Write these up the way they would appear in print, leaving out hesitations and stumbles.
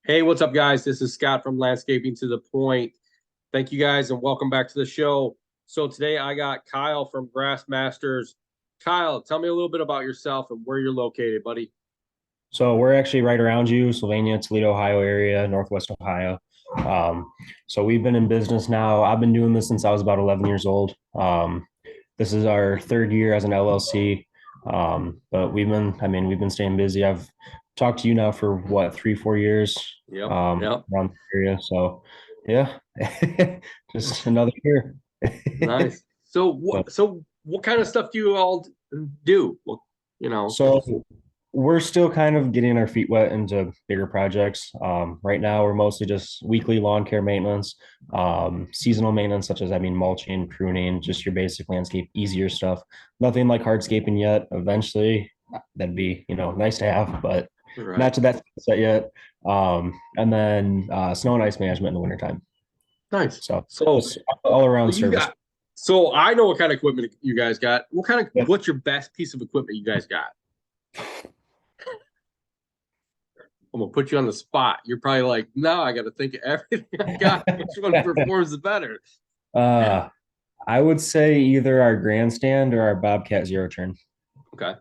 Hey, what's up, guys? This is Scott from Landscaping to the Point. Thank you guys and welcome back to the show. So today I got Kyle from Grassmasters. Kyle, tell me a little bit about yourself and where you're located, buddy. So we're actually right around you, Sylvania, Toledo, Ohio area, Northwest Ohio. Um, so we've been in business now. I've been doing this since I was about 11 years old. This is our third year as an LLC. But we've been staying busy. I've talked to you now for what, 3, 4 years, Yep, yep. around the area. So yeah, just another year. Nice. So But what kind of stuff do you all do? Well, So we're still kind of getting our feet wet into bigger projects. Right now, we're mostly just weekly lawn care maintenance, seasonal maintenance, such as, mulching, pruning, just your basic landscape, easier stuff. Nothing like hardscaping yet. Eventually, that'd be, nice to have, but not right. to that set yet. And then snow and ice management in the wintertime. Nice. So So just all around you service. got so I know what kind of equipment you guys got. Yeah. What's your best piece of equipment you guys got? I'm gonna put you on the spot. You're probably like, no, I got to think of everything I got. Which one performs the better? uh, I would say either our grandstand or our Bobcat zero turn. Okay.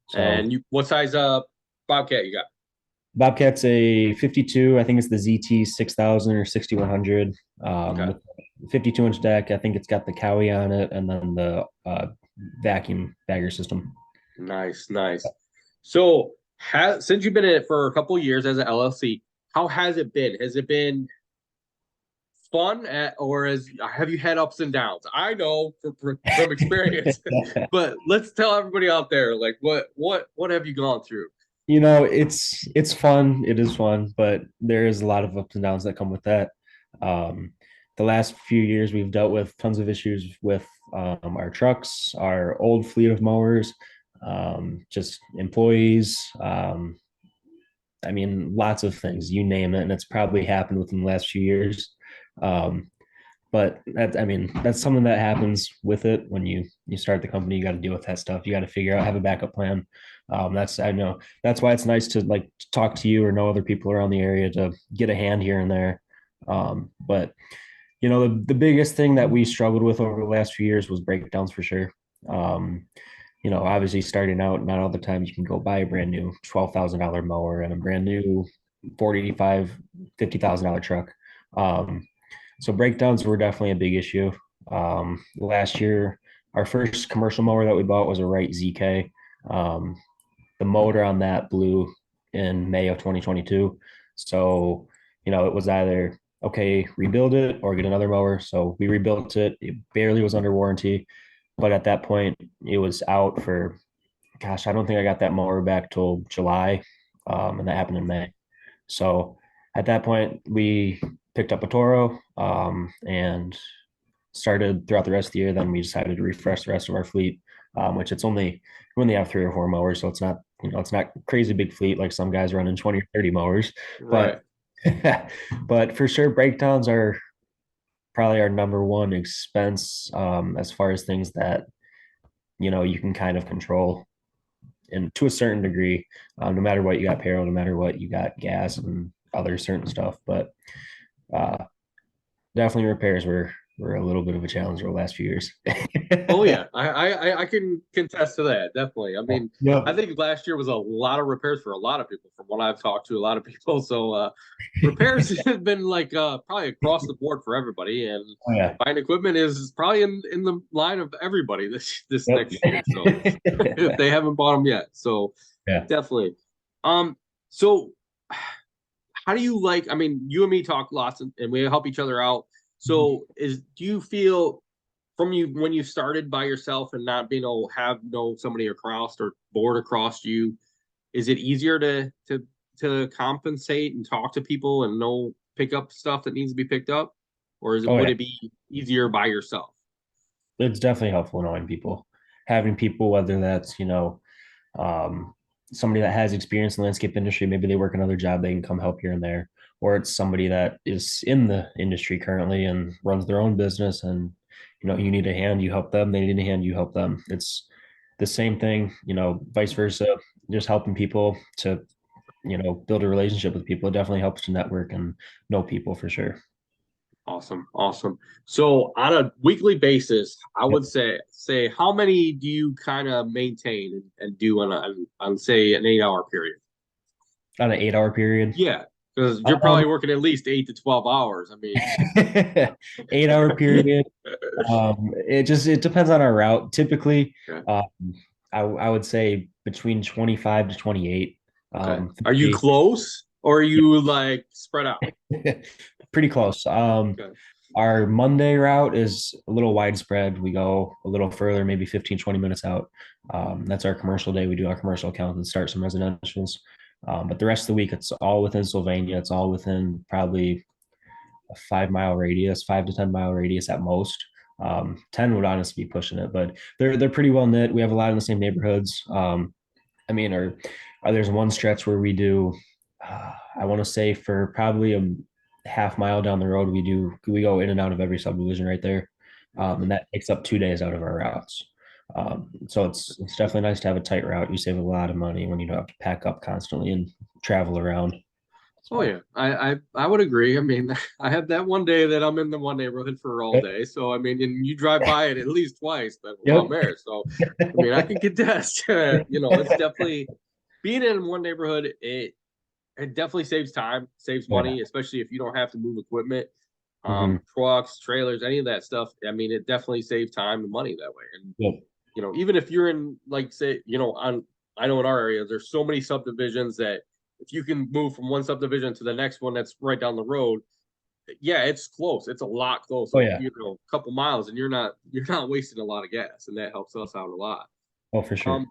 So And what size Bobcat you got? Bobcat's a 52. I think it's the ZT 6000 or 6100 Okay. with 52-inch deck. I think it's got the Cowie on it and then the vacuum bagger system. Nice, nice. So since you've been in it for a couple of years as an LLC, how has it been? Has it been fun or have you had ups and downs? I know from experience, but let's tell everybody out there like what have you gone through? It's fun. It is fun, but there is a lot of ups and downs that come with that. Um, the last few years, we've dealt with tons of issues with our trucks, our old fleet of mowers, just employees. Lots of things, you name it, and it's probably happened within the last few years. Um, but that's something that happens with it when you start the company. You got to deal with that stuff. You got to figure out, have a backup plan. That's I know that's why it's nice to like talk to you or know other people around the area to get a hand here and there. But the biggest thing that we struggled with over the last few years was breakdowns for sure. Um, Obviously starting out, not all the time you can go buy a brand new $12,000 mower and a brand new 45, $50,000 truck. Um, so breakdowns were definitely a big issue. Last year, our first commercial mower that we bought was a Wright ZK. Um, the motor on that blew in May of 2022. So, it was either okay, rebuild it or get another mower. So we rebuilt it. It barely was under warranty. But at that point, it was out for, gosh, I don't think I got that mower back till July. And that happened in May. So at that point, we picked up a Toro and started throughout the rest of the year. Then we decided to refresh the rest of our fleet, which we only have 3 or 4 mowers, so it's not crazy big fleet like some guys running 20 or 30 mowers, Right. but but for sure breakdowns are probably our number one expense as far as things that you can kind of control and to a certain degree, no matter what you got payroll, no matter what you got gas and other certain stuff. But uh, definitely repairs were a little bit of a challenge over the last few years. Oh yeah, I can contest to that definitely. I mean, I Yep. think last year was a lot of repairs for a lot of people, from what I've talked to a lot of people. So repairs have been like probably across the board for everybody, and Oh yeah. buying equipment is probably in the line of everybody this Yep. next year. So if they haven't bought them yet, so Yeah. definitely. So how do you like? I mean, you and me talk lots, and we help each other out. So do you feel from you when you started by yourself and not being able to have somebody across or board across you, is it easier to compensate and talk to people and know pick up stuff that needs to be picked up, or Oh would yeah. it be easier by yourself? It's definitely helpful knowing people, having people, whether that's, um, somebody that has experience in the landscape industry, maybe they work another job, they can come help here and there, or it's somebody that is in the industry currently and runs their own business, and you need a hand, you help them, they need a hand, you help them. It's the same thing, vice versa, just helping people to build a relationship with people. It definitely helps to network and know people for sure. Awesome, awesome. So on a weekly basis, I Yep. would say how many do you kind of maintain and do on say an 8 hour period? On an 8 hour period. Yeah, because you're Um, probably working at least 8 to 12 hours. I mean, 8 hour period. It depends on our route. Typically, okay, um, I would say between 25 to 28. okay. Um, Are you pretty, close or are you like spread out? pretty close. Okay, Our Monday route is a little widespread. We go a little further, maybe 15, 20 minutes out. That's our commercial day. We do our commercial accounts and start some residentials. But the rest of the week, it's all within Sylvania. It's all within probably a 5 mile radius, 5 to 10 mile radius at most. 10 would honestly be pushing it, but they're pretty well knit. We have a lot in the same neighborhoods. I mean, or there's one stretch where we do, I want to say for probably a half mile down the road, we go in and out of every subdivision right there, and that takes up 2 days out of our routes. So it's definitely nice to have a tight route. You save a lot of money when you don't have to pack up constantly and travel around. oh So yeah, I would agree. I mean, I have that one day that I'm in the one neighborhood for all day. So I mean, and you drive by it at least twice that while I'm yep. there. So I mean, I can contest. It's definitely being in one neighborhood. It definitely saves time, saves Oh, yeah. money, especially if you don't have to move equipment, Hmm. trucks, trailers, any of that stuff. I mean, it definitely saves time and money that way. And Yep. even if you're in like say, on I know in our area, there's so many subdivisions that if you can move from one subdivision to the next one that's right down the road, yeah, it's close. It's a lot Oh closer, yeah. a couple miles, and you're not wasting a lot of gas, and that helps us out a lot. Oh, for sure. Um,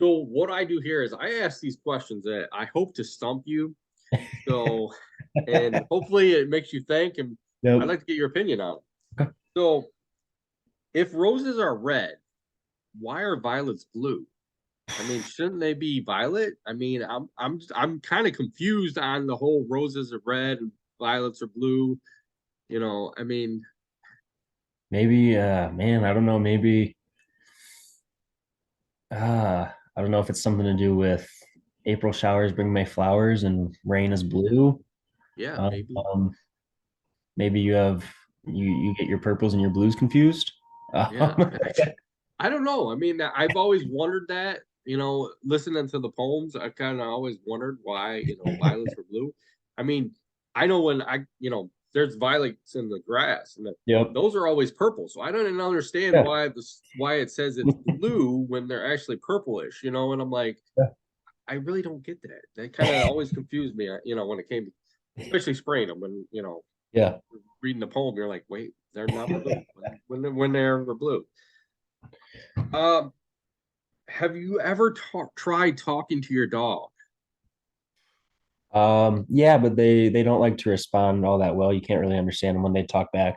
so what I do here is I ask these questions that I hope to stump you. So, and hopefully it makes you think, and I'd Yep. like to get your opinion on it. Okay. So, if roses are red, why are violets blue? I mean, shouldn't they be violet? I mean, I'm kind of confused on the whole roses are red and violets are blue. I mean, Maybe, man, I don't know. Maybe, I don't know if it's something to do with April showers bring May flowers and rain is blue. yeah, maybe. Um, maybe you get your purples and your blues confused. Yeah. Um, I don't know. I mean, I've always wondered that, listening to the poems, I kind of always wondered why, violets were blue. I mean, I know when there's violets in the grass and yep. those are always purple. So I don't even understand Yeah. why it says it's blue when they're actually purplish, and I'm like, I really don't get that. That kind of always confused me, when it came to especially spraying them when, Yeah. reading the poem, you're like, wait, they're not blue when they're blue. Um, have you ever tried talking to your dog? Yeah, but they don't like to respond all that well. You can't really understand them when they talk back.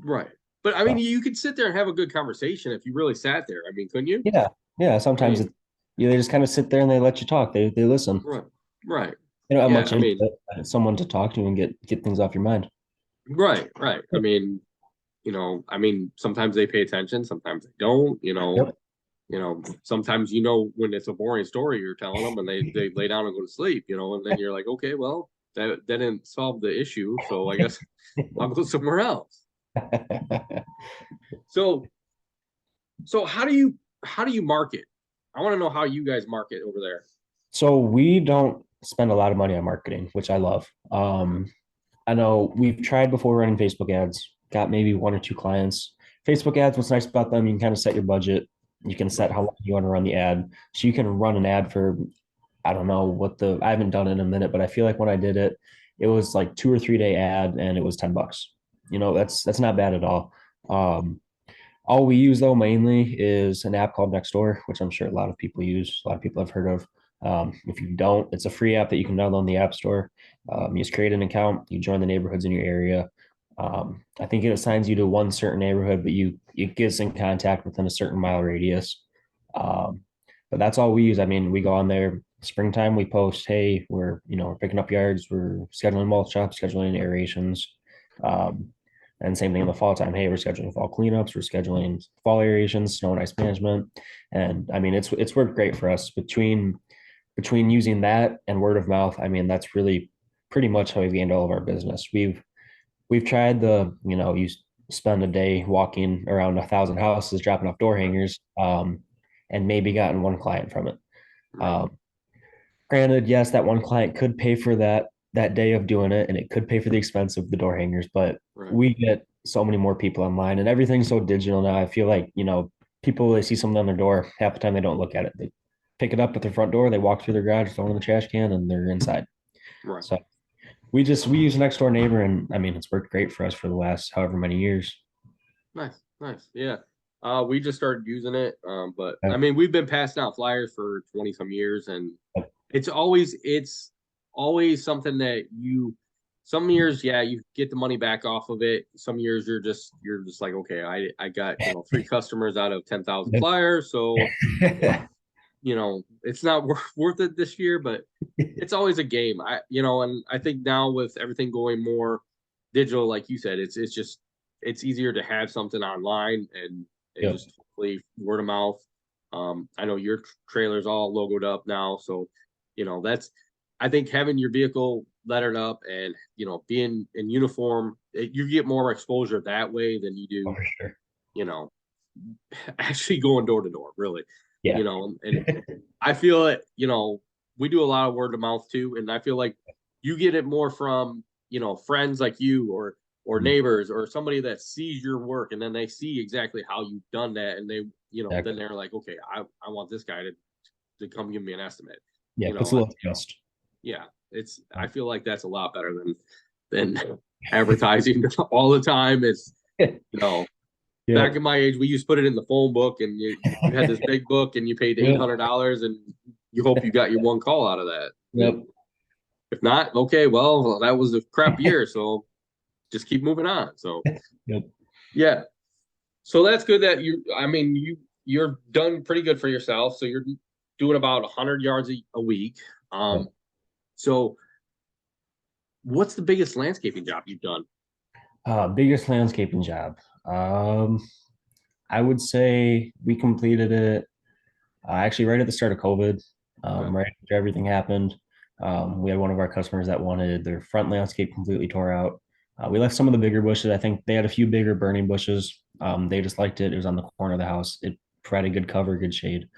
Right. But I mean, So you could sit there and have a good conversation if you really sat there. I mean, couldn't you? yeah, yeah. I Sometimes mean, they just kind of sit there and they let you talk. They listen. right, right. They don't have Yeah, much I mean, input. Someone to talk to and get things off your mind. right, right. I mean, sometimes they pay attention, sometimes they don't. Yep. Sometimes when it's a boring story you're telling them and they lay down and go to sleep. And then you're like, okay, well, that didn't solve the issue, so I guess I'll go somewhere else. So, how do you market? I want to know how you guys market over there. So we don't spend a lot of money on marketing, which I love. Okay. I know we've tried before running Facebook ads, got maybe one or two clients. Facebook ads, what's nice about them, you can kind of set your budget. You can set Right. how long you want to run the ad. So you can run an ad for, I don't know I haven't done it in a minute, but I feel like when I did it, it was like 2 or 3 day ad and it was $10. That's not bad at all. Um, all we use though mainly is an app called Nextdoor, which I'm sure a lot of people use. A lot of people have heard of. If you don't, it's a free app that you can download in the App Store. You just create an account, you join the neighborhoods in your area. I think it assigns you to one certain neighborhood, but it gets in contact within a certain mile radius. Um, but that's all we use. I mean, we go on there springtime. We post, hey, we're picking up yards, we're scheduling mulch shops, scheduling aerations. Um, and same thing in the fall time. Hey, we're scheduling fall cleanups, we're scheduling fall aerations, snow and ice management. And I mean, it's worked great for us between between using that and word of mouth, I mean, that's really pretty much how we've gained all of our business. We've tried you spend a day walking around 1,000 houses, dropping off door Right. hangers, and maybe gotten one client from it. Right. Um, Granted, yes, that one client could pay for that day of doing it, and it could pay for the expense of the door hangers, but Right. we get so many more people online, and everything's so digital now. I feel like, people, they see something on their door, half the time they don't look at it. They pick it up at their front door, they walk through their garage, throw it in the trash can, and they're inside. Right. So we use next door neighbor, and I mean, it's worked great for us for the last however many years. Nice. Nice. Yeah. We just started using it. But I Uh, mean, we've been passing out flyers for 20 some years, and it's always something that some years, yeah, you get the money back off of it. Some years you're just like, okay, I got, three customers out of 10,000 flyers, so it's not worth it this year, but it's always a game. And I think now with everything going more digital, like you said, it's easier to have something online and Yep, just hopefully word of mouth. I know your trailer's all logoed up now, so that's I think having your vehicle lettered up and being in uniform, you get more exposure that way than you oh, do, for sure. you know, actually going door to door, really. Yeah. And I feel it, we do a lot of word of mouth too, and I feel like you get it more from, friends like you or Mhm. neighbors or somebody that sees your work and then they see exactly how you've done that and they, then Exactly. they're like, okay, I want this guy to come give me an estimate. Yeah, You puts a know, little trust. yeah, I feel like that's a lot better than advertising all the time. It's you know, back Yep. in my age, we used to put it in the phone book, and you had this big book, and you paid eight Yep. hundred dollars, and you hope you got your one call out of that. And Yep. if not, okay, well, that was a crap year, so just keep moving on. So Yep. yeah, so that's good that I mean, you're done pretty good for yourself. So you're doing about 100 yards a week. Yep. Um, so what's the biggest landscaping job you've done? Biggest landscaping job. Um, I would say we completed it actually right at the start of COVID, Okay. right after everything happened. We had one of our customers that wanted their front landscape completely tore out. We left some of the bigger bushes. I think they had a few bigger burning bushes. They just liked it. It was on the corner of the house. It provided good cover, good shade.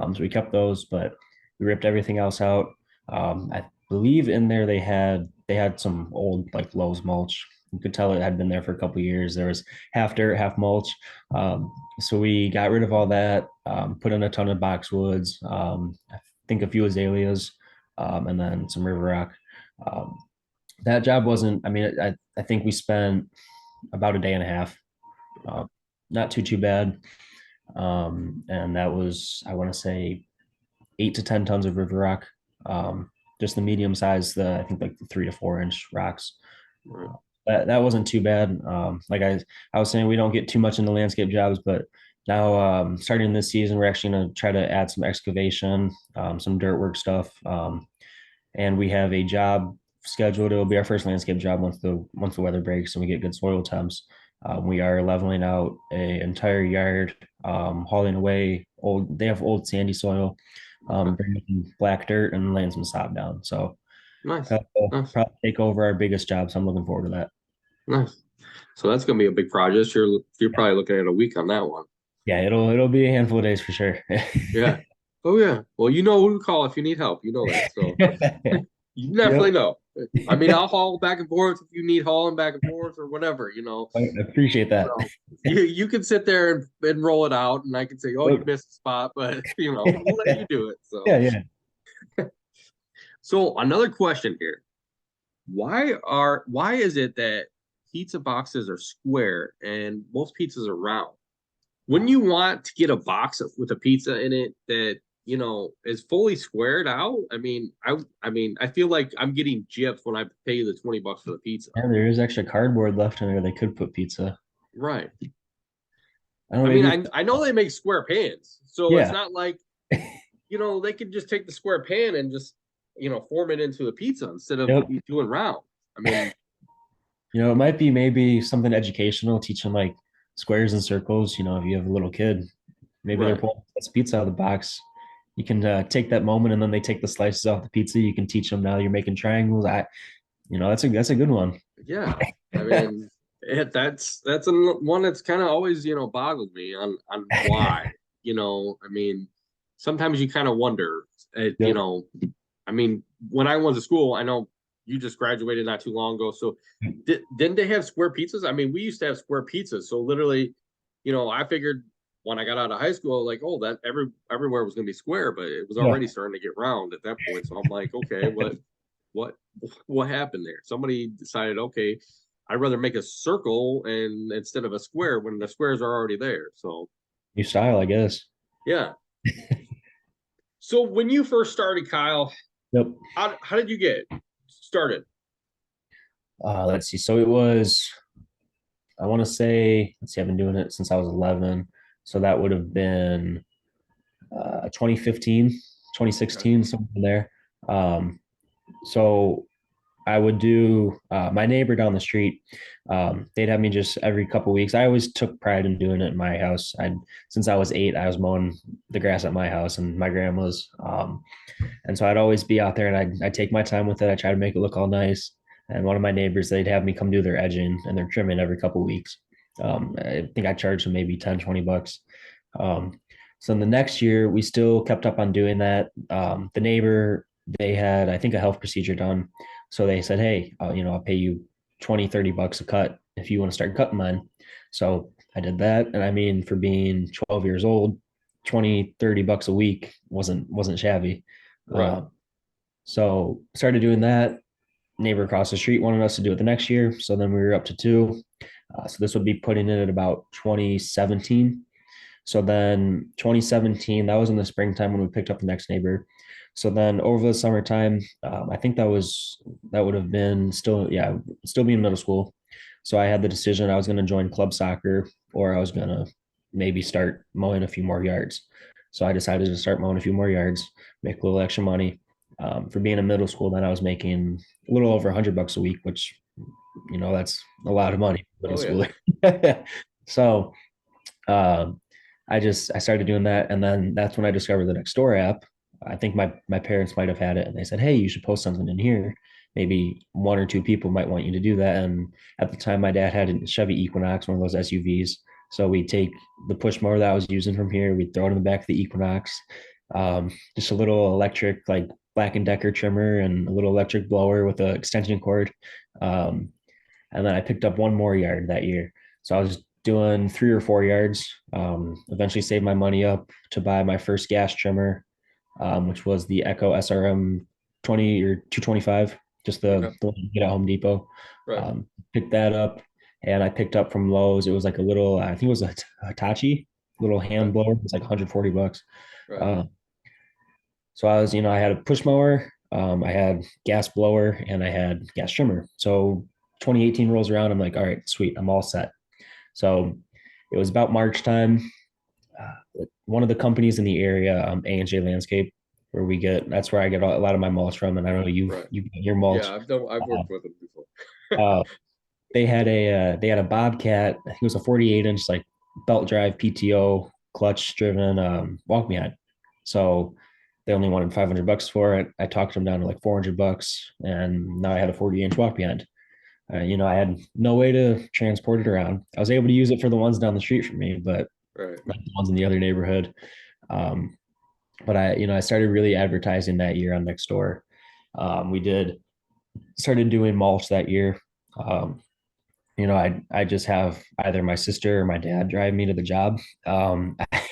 So we kept those, but we ripped everything else out. I believe in there they had some old like Lowe's mulch. You could tell it had been there for a couple of years. There was half dirt, half mulch. So we got rid of all that, put in a ton of boxwoods, I think a few azaleas, and then some river rock. Um, that job wasn't, I mean, I think we spent about a day and a half, Okay. uh, not too bad. And that was, I want to say, 8 to 10 tons of river rock. Just the medium size, I think like the 3 to 4 inch rocks. All right. That wasn't too bad. Like I was saying, we don't get too much into landscape jobs, but now starting this season, we're actually going to try to add some excavation, some dirt work stuff, and we have a job scheduled. It'll be our first landscape job once the weather breaks and we get good soil temps. We are leveling out a entire yard, hauling away old. They have old sandy soil, Okay. bringing black dirt and laying some sod down. So Nice. that'll Nice. probably take over our biggest job. So I'm looking forward to that. Nice. So that's gonna be a big project. You're probably looking at a week on that one. Yeah, it'll be a handful of days for sure. Yeah. Oh yeah. Well, you know who to call if you need help. You know that. So you definitely Yep. know. I mean, I'll haul back and forth if you need hauling back and forth or whatever. I appreciate that. So you can sit there and roll it out, and I can say, "Oh, you Yep. missed a spot," but we'll let you do it. So Yeah, yeah. so another question here: why is it that pizza boxes are square and most pizzas are round? Wouldn't you want to get a box with a pizza in it that is fully squared out? I mean, I feel like I'm getting gypped when I pay you the $20 for the pizza. Yeah, there is extra cardboard left in there. They could put pizza. Right. I don't I know, mean, maybe. I know they make square pans, so it's Yeah. not like they could just take the square pan and just form it into a pizza instead of Yep. doing round. I mean, It might be maybe something educational, teaching like squares and circles. If you have a little kid, maybe they're right, pulling this pizza out of the box. you can take that moment, and then they take the slices off the pizza. You can teach them now you're making triangles. That's a good one. Yeah, I mean, that's one that's kind of always boggled me on why. I mean, sometimes you kind of wonder. Yep. I mean, when I went to school, I know you just graduated not too long ago. So didn't they have square pizzas? I mean, we used to have square pizzas. So literally, I figured when I got out of high school, like, oh, that everywhere was gonna be square, but it was Yeah. already starting to get round at that point. So I'm like, okay, what what happened there? Somebody decided, okay, I'd rather make a circle and instead of a square when the squares are already there. So New style, I guess. yeah. So when you first started, Kyle, Yep. how did you get started? Let's see. So it was, I want to say, let's see, I've been doing it since I was 11. So that would have been 2015, Okay. 2016, something there. Um, so I would do my neighbor down the street. They'd have me just every couple of weeks. I always took pride in doing it in my house. Since I was 8, I was mowing the grass at my house and my grandma's. And so I'd always be out there and I'd take my time with it. I try to make it look all nice. And one of my neighbors, they'd have me come do their edging and their trimming every couple of weeks. I think I charged them maybe 10, $20. Um, so in the next year, we still kept up on doing that. The neighbor, they had, I think, a health procedure done. So they said, hey, I'll pay you 20, $30 a cut if you want to start cutting mine. So I did that. And I mean, for being 12 years old, 20, $30 a week wasn't shabby. Right. Uh, so started doing that. Neighbor across the street wanted us to do it the next year. So then we were up to two. So this would be putting it at about 2017. So then 2017, that was in the springtime when we picked up the next neighbor. So then over the summertime, I think that would have been still, yeah, still being middle school. So I had the decision I was going to join club soccer or I was going to maybe start mowing a few more yards. So I decided to start mowing a few more yards, make a little extra money. For being in middle school, then I was making a little over $100 a week, which that's a lot of money for middle Oh yeah. schooler. So um, I started doing that, and then that's when I discovered the Nextdoor app. I think my parents might have had it, and they said, "Hey, you should post something in here. Maybe one or two people might want you to do that." And at the time, my dad had a Chevy Equinox, one of those SUVs. So we'd take the push mower that I was using from here, we'd throw it in the back of the Equinox, just a little electric like Black and Decker trimmer and a little electric blower with an extension cord. Um, and then I picked up one more yard that year. So I was doing 3 or 4 yards. Eventually saved my money up to buy my first gas trimmer, which was the Echo SRM 20 or 225, just Okay. the one you get at Home Depot. Right. Picked that up, and I picked up from Lowe's. It was like a little, I think it was a Hitachi little Okay. hand blower. It was like $140. Right. Uh, so I had a push mower, I had gas blower, and I had gas trimmer. So 2018 rolls around, I'm like, all right, sweet, I'm all set. So it was about March time. One of the companies in the area, A&J Landscape, where that's where I get a lot of my mulch from. And I know Right. you get your Yeah, mulch. I've Uh, worked with them before. uh, they had a Bobcat. I think it was a 48-inch like belt drive PTO clutch driven walk behind. So they only wanted $500 for it. I talked them down to like $400, and now I had a 40-inch walk behind. I had no way to transport it around. I was able to use it for the ones down the street from me, but Right. not the ones in the other neighborhood. Um, but I started really advertising that year on Nextdoor. We did started doing mulch that year. Um, I just have either my sister or my dad drive me to the job.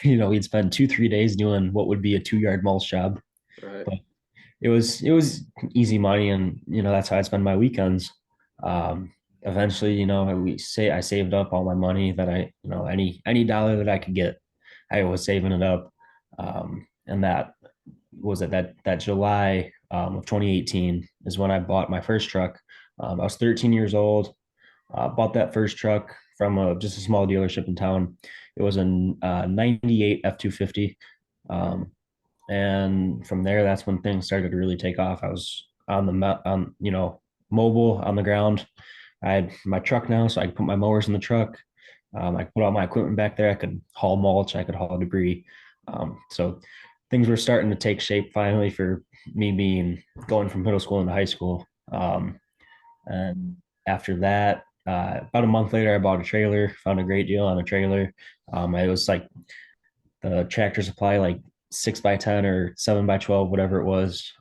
We'd spend 2, 3 days doing what would be a 2 yard mulch job, Right. but it was easy money, and that's how I spend my weekends. Um, Eventually, I saved up all my money that any dollar that I could get, I was saving it up. And that was it that July of 2018 is when I bought my first truck. I was 13 years old. Bought that first truck from just a small dealership in town. It was a 98 F250. Um, and from there, that's when things started to really take off. I was mobile on the ground. I had my truck now, so I could put my mowers in the truck. I could put all my equipment back there. I could haul mulch. I could haul debris. So things were starting to take shape finally for me being going from middle school into high school. And after that, about a month later, I bought a trailer, found a great deal on a trailer. It was like the Tractor Supply, like 6x10 or 7x12, whatever it was.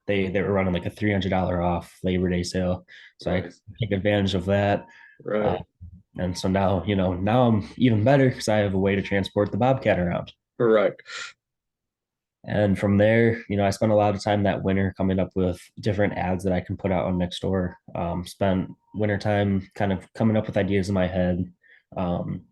They were running like a $300 off Labor Day sale, so I Nice. take advantage of that. Uh, Right. and so now, now I'm even better because I have a way to transport the Bobcat around. Right. And from there, I spent a lot of time that winter coming up with different ads that I can put out on Nextdoor. Spent winter time kind of coming up with ideas in my head, um,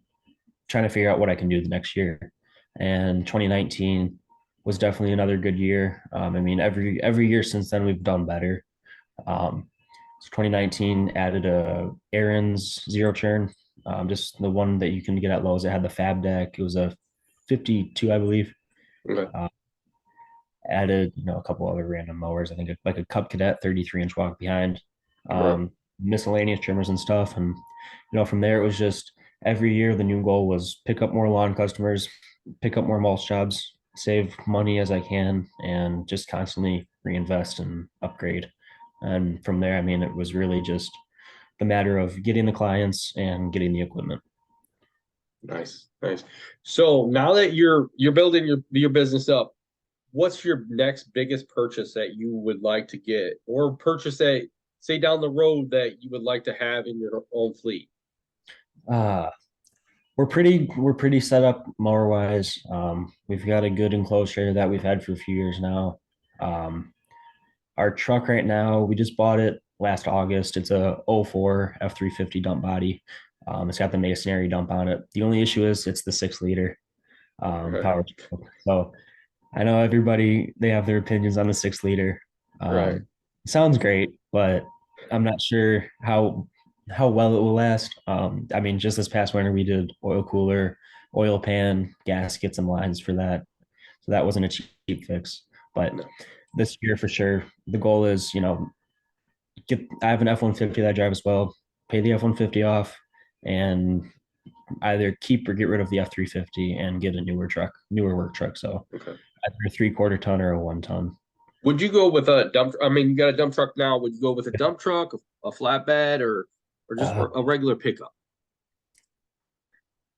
trying to figure out what I can do the next year. And 2019 was definitely another good year. I mean, every year since then we've done better. Um, so 2019 added a Aaron's zero churn, just the one that you can get at Lowe's. It had the Fab Deck. It was a 52, I believe. Okay. Uh, Added, a couple other random mowers. I think like a Cub Cadet 33-inch walk behind, Right. miscellaneous trimmers and stuff. And, from there, it was just every year the new goal was pick up more lawn customers, pick up more mulch jobs, save money as I can, and just constantly reinvest and upgrade. And from there, I mean, it was really just the matter of getting the clients and getting the equipment. Nice. Nice. So now that you're building your business up, what's your next biggest purchase that you would like to get, or purchase that say down the road that you would like to have in your own fleet? Uh, we're pretty set up mower wise. We've got a good enclosed trailer that we've had for a few years now. Um, our truck right now, we just bought it last August. It's a '04 F350 dump body. It's got the masonry dump on it. The only issue is it's the 6 liter Right. power stroke. So I know everybody they have their opinions on the 6 liter. Right. It sounds great, but I'm not sure how well it will last. I mean, just this past winter we did oil cooler, oil pan, gaskets, and lines for that. So that wasn't a cheap fix. But No. this year for sure, the goal is, I have an F-150 that I drive as well. Pay the F-150 off, and either keep or get rid of the F-350 and get a newer work truck. So Okay. either a 3/4 ton or a 1 ton. Would you go with a dump? I mean, you got a dump truck now. Would you go with a dump truck, a flatbed, or just Uh, a regular pickup?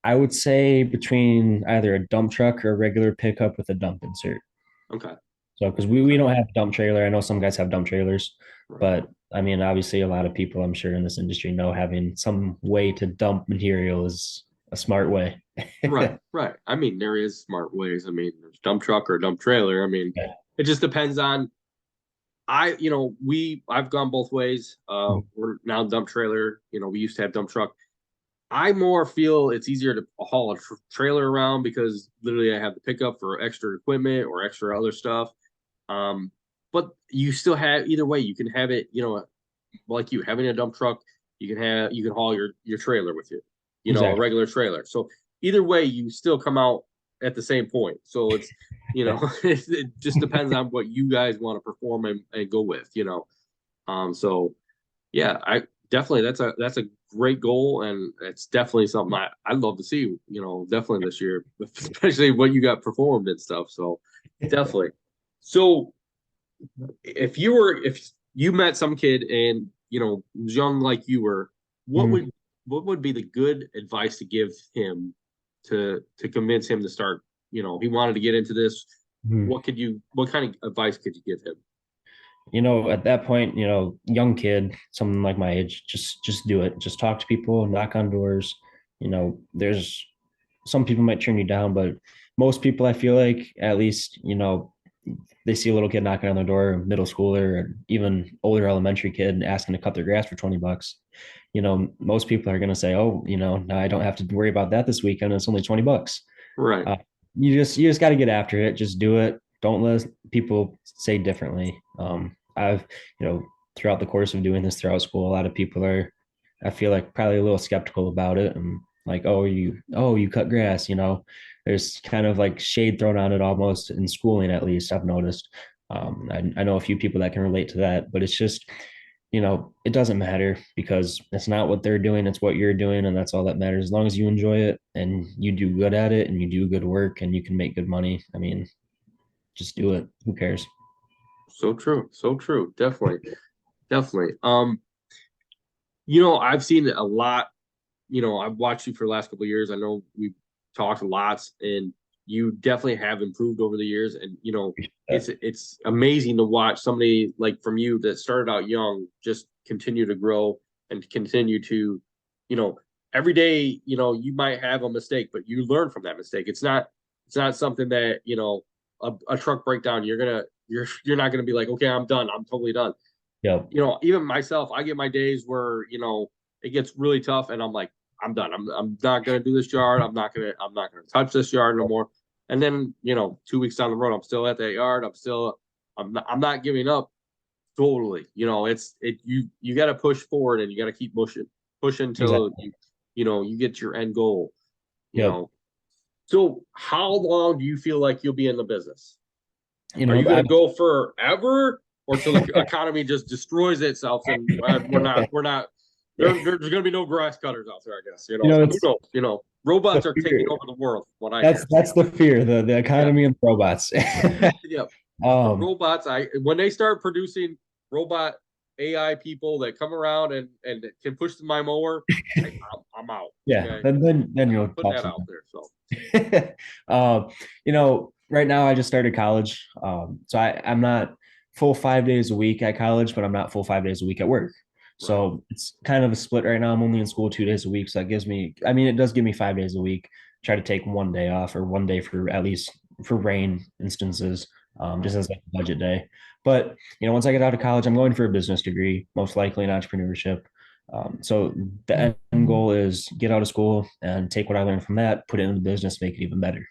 I would say between either a dump truck or a regular pickup with a dump insert. Okay. So, because we Okay. don't have dump trailer. I know some guys have dump trailers, Right. but I mean, obviously, a lot of people I'm sure in this industry know having some way to dump material is a smart way. Right. Right. I mean, there is smart ways. I mean, there's dump truck or dump trailer. I mean, Yeah. it just depends on I've gone both ways. We're now dump trailer. We used to have dump truck. I more feel it's easier to haul a trailer around because literally I have the pickup for extra equipment or extra other stuff. Um, but you still have either way. You can have it. Like you having a dump truck, you can haul your trailer with you. A Exactly. regular trailer. So either way, you still come out at the same point. So it's it just depends on what you guys want to perform and go with. So yeah, I definitely that's a great goal, and it's definitely something I'd love to see. Definitely this year, especially what you got performed and stuff. So definitely. So if you met some kid and was young like you were, what Mhm. would what would be the good advice to give him to convince him to start? He wanted to get into this. Mhm. What kind of advice could you give him? At that point, young kid, someone like my age, just do it. Just talk to people, knock on doors. There's some people might turn you down, but most people I feel like at least, they see a little kid knocking on their door, middle schooler, or even older elementary kid asking to cut their grass for 20 bucks. Most people are gonna say, oh, no, I don't have to worry about that this weekend. It's only 20 bucks. Right. Uh, you just got to get after it. Just do it. Don't let people say differently. I've throughout the course of doing this throughout school, a lot of people are, I feel like probably a little skeptical about it and like, oh you cut grass. There's kind of like shade thrown on it almost in schooling. At least I've noticed. I know a few people that can relate to that, but it's just it doesn't matter because it's not what they're doing, it's what you're doing, and that's all that matters. As long as you enjoy it and you do good at it and you do good work and you can make good money. I mean, just do it. Who cares? So true. So true. Definitely. Definitely. I've seen a lot. I've watched you for the last couple of years. I know we've talked lots, and you definitely have improved over the years. And it's amazing to watch somebody like from you that started out young just continue to grow and continue to, you know, every day, you might have a mistake, but you learn from that mistake. It's not something that, a truck breakdown, you're not gonna be like, okay, I'm done. I'm totally done. Yep. Even myself, I get my days where, it gets really tough and I'm like, I'm done. I'm not gonna do this yard. I'm not gonna touch this yard no more. And then, 2 weeks down the road, I'm still at that yard. I'm not giving up totally. You got to push forward and you got to keep pushing until Exactly. you get your end goal. You Yep. know. So how long do you feel like you'll be in the business? You Are know, you going to go forever, or till the economy just destroys itself and we're not there's going to be no grass cutters out there? I guess who it's knows. the Robots are taking fear. over the world. What I hear. That's the fear, the Yeah, economy and robots. yeah. The um, robots. When they start producing robot AI people that come around and can push my mower, I'm out. yeah, Okay, then I'm you'll putting talk that some. out there. So Right now I just started college. So I'm not full 5 days a week at college, but I'm not full 5 days a week at work. right. So it's kind of a split right now. I'm only in school 2 days a week. So that gives me, I mean, it does give me 5 days a week. Try to take one day off or one day for at least for rain instances, just as like a budget day. But once I get out of college, I'm going for a business degree, most likely in entrepreneurship. So the end goal is get out of school and take what I learned from that, put it into the business, make it even better.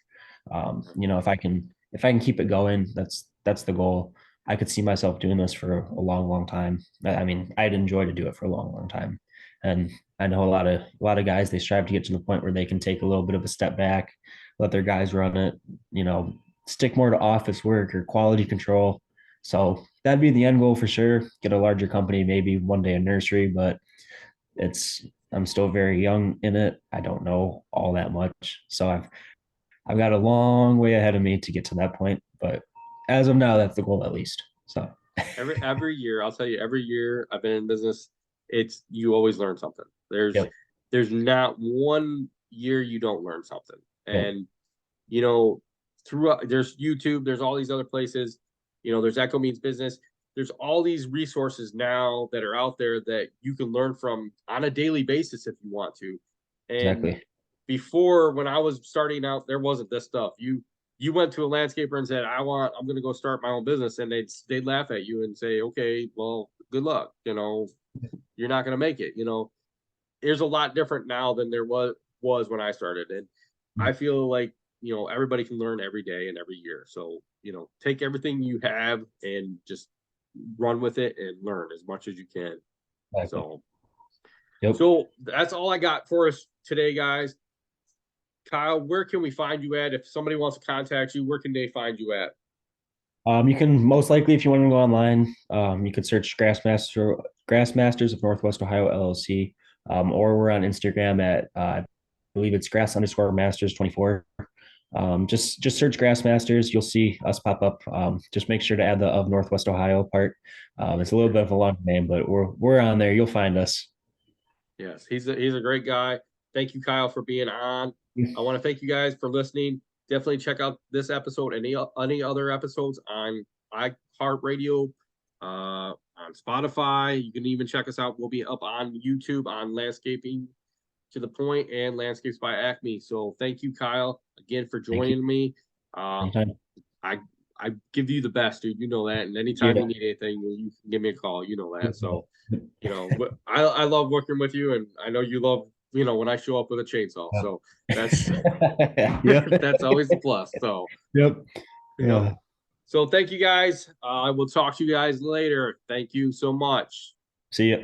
If I can keep it going, that's the goal. I could see myself doing this for a long, long time. I mean, I'd enjoy to do it for a long, long time. And I know a lot of guys, they strive to get to the point where they can take a little bit of a step back, let their guys run it, stick more to office work or quality control. So that'd be the end goal for sure. Get a larger company, maybe one day a nursery, but it's I'm still very young in it. I don't know all that much. So I've got a long way ahead of me to get to that point. But as of now, that's the goal at least. So Every year, I'll tell you, every year I've been in business, it's you always learn something. There's yep, there's not one year you don't learn something. yep, And you know, throughout there's YouTube, there's all these other places, there's Echo Means Business. There's all these resources now that are out there that you can learn from on a daily basis if you want to. And exactly. before, when I was starting out, there wasn't this stuff. You went to a landscaper and said, I'm going to go start my own business, and they'd laugh at you and say, okay, well, good luck. You're not going to make it. There's a lot different now than there was when I started, and I feel like everybody can learn every day and every year. So take everything you have and just run with it and learn as much as you can. Exactly. So Yep. so that's all I got for us today, guys. Kyle, where can we find you at? If somebody wants to contact you, where can they find you at? You can most likely, if you want to go online, you could search Grassmasters of Northwest Ohio LLC, or we're on Instagram at I believe it's grass_masters 24. Just search Grassmasters. You'll see us pop up. Just make sure to add the of Northwest Ohio part. It's a little bit of a long name, but we're on there. You'll find us. Yes, he's a great guy. Thank you, Kyle, for being on. I want to thank you guys for listening. Definitely check out this episode, any other episodes on iHeartRadio, on Spotify. You can even check us out. We'll be up on YouTube on Landscaping to the Point and Landscapes by Acme. So thank you, Kyle, again for Thank you. joining me. Uh, Anytime. I I give you the best, dude. You know that. And anytime Yeah. you need anything, you can give me a call. You know that. So I love working with you, and I know you love when I show up with a chainsaw. So that's Yeah. that's always a plus. So Yep. you know. So thank you guys. I will talk to you guys later. Thank you so much. See ya.